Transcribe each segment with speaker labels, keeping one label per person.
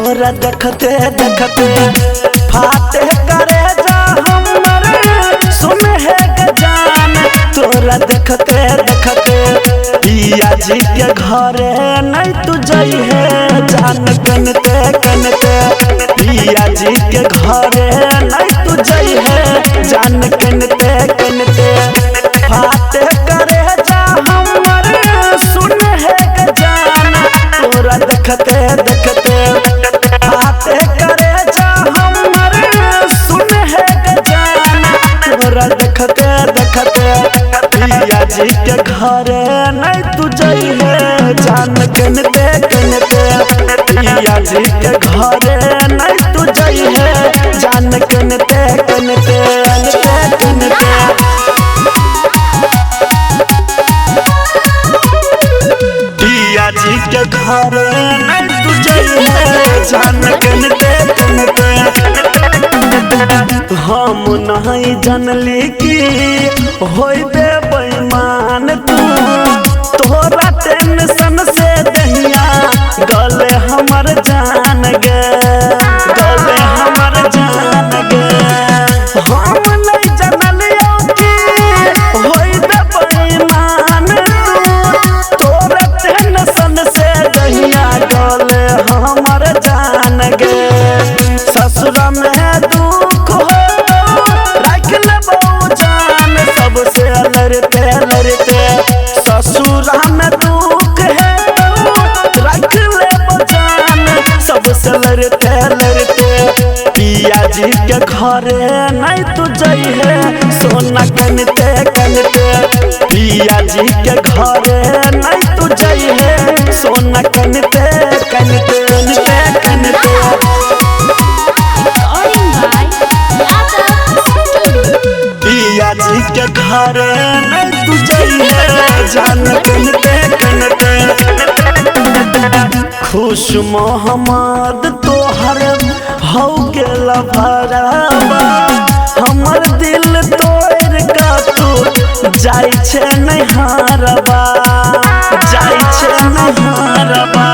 Speaker 1: तोरा देखते देखते फाटे करे जा हमर सुन है जान तोरा देखते देखते पिया जी के घरे नहीं तू जाई है जान कनते कनते पिया जी के घरे नहीं तू जाई है जान कनते कनते फाटे करे जा हमर सुन है जान तोरा देखते देखते फाटे करे जा हमर सुन है जान तोरा देखते देखते पिया जी के घरे नहीं तू जाई है जान कनते कनते पिया जी के घरे नहीं तू जाई है जान कनते कनते कनते पिया जी के घरे नहीं तू जाई है जान कनते कनते हम नहीं जानली कि होई बे बेईमान तू तोरा टेंशन से दहिया गले हमर जान गे गले हमर जान गे हम नहीं जानलियो कि होई बे बेईमान तू तोरा टेंशन से दहिया गले हमर जान गे ससुरा में दुख हो रख लेबो जान सबसे लड़ते लड़ते ससुरा में दुख है रख लेबो जान सबसे लड़ते लड़ते पिया जी के घरे नहीं तू जाई है सोना कनते कनते पिया जी के घरे नहीं तू जाई है सोना कनते कनते कनते कनते पिया जी के घरे नहीं तू जाई है जान कनते कनते खुश मोहम्मद तोहर हो गेल भरावा हमर दिल तोड़ का तू जाई छे नहीं हारबा जाई छे नहीं हारबा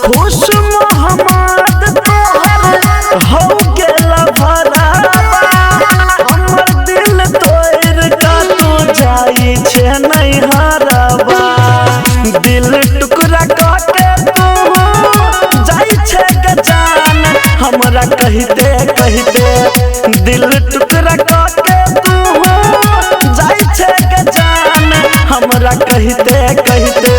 Speaker 1: खुश मोहम्मद तोहर हो गेल भरावा हमर दिल तोड़ का तू जाई छे नहीं हारबा दिल टुकड़ा काटे तू जाई छे जान हमरा कहते कहते दिल टुकड़ा काटे तू जाई छे जान हमरा कहते कहते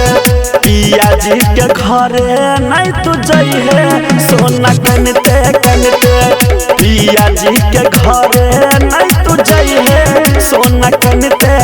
Speaker 1: पिया जी के घरे नहीं तू जाई है सोना कनते कनते पिया जी के घरे नहीं तू जाई है सोना कनते